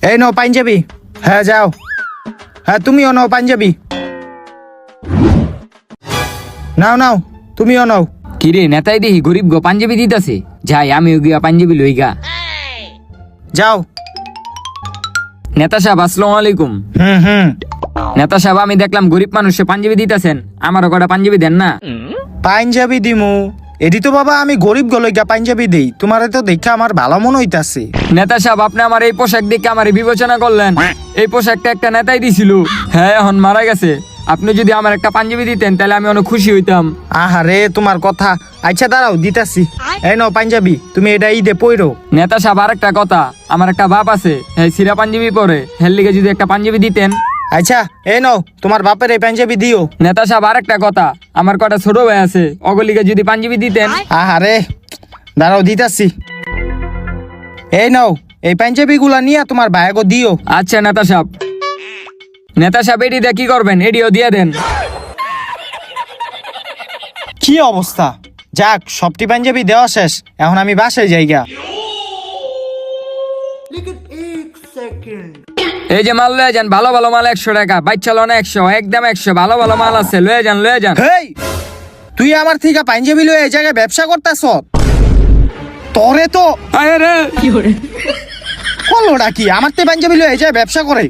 এই নাও পাঞ্জাবি। হ্যাঁ যাও। হ্যাঁ তুমিও নাও পাঞ্জাবি। নাও নাও তুমিও নাও। কিরে নেতাই দেখি গরিব গো পাঞ্জাবি দিতেছে, যাই আমিও গিয়া পাঞ্জাবি লইগা। যাও। নেতা সাহেব আসসালামু আলাইকুম। হুম। নেতা সাহেব আমি দেখলাম গরিব মানুষে পাঞ্জাবি দিতেছেন, আমারও কটা পাঞ্জাবি দেন না। পাঞ্জাবি দিমু? এটি তো বাবা আমি গরিব গলইগা পাঞ্জাবি দেই, তোমারে তো দেখে আমার ভালো মনে হইতাছে। নেতা সাহেব আপনি আমার এই পোশাক দেখে আমার বিবেচনা করলেন। এই পোশাকটা একটা নেতাই দিছিল, হ্যাঁ এখন মারা গেছে। আপনি যদি আমার একটা পাঞ্জাবি দিতেন তাহলে আমি অনেক খুশি হইতাম। আহারে তোমার কথা। আচ্ছা দাঁড়াও দিতাছি। এই নাও পাঞ্জাবি, তুমি এটা ঈদে পইরো। নেতা সাহেব আরেকটা কথা, আমার একটা বাপ আছে, হ্যাঁ সিরা পাঞ্জাবি পরে, হের লিগে যদি একটা পাঞ্জাবি দিতেন। আচ্ছা এই নাও তোমার বাপের এই পাঞ্জাবি দিও। নেতা সাহেব আরেকটা কথা, আমার কটা ছোট ভাই আছে, অগলিগে যদি পাঞ্জাবি দিতেন। আহারে দাঁড়াও দিতাছি। এই নাও এই পাঞ্জাবি গুলা নিয়ে তোমার ভাইগো দিও। আচ্ছা নেতা সাহেব। নেতা সাহেব এটি দিয়ে কি করবেন, এটিও দিয়ে দেন। কি অবস্থা! যাক সবটি পাঞ্জাবি দেওয়া শেষ, এখন আমি বাসায় যাইগা। এই যে মাল লয়ে যান, ভালো ভালো মাল 100 টাকা, বাচ্চা লোন 100, একদম 100, ভালো ভালো মাল আছে, লয়ে যান লয়ে যান। হেই তুই আমার থেকে পাঞ্জাবি লয়ে এই জায়গায় ব্যবসা করতেছ? তোরে তো আরে রে কলোটা কি আমার তে পাঞ্জাবি লয়ে এই জায়গায় ব্যবসা করে?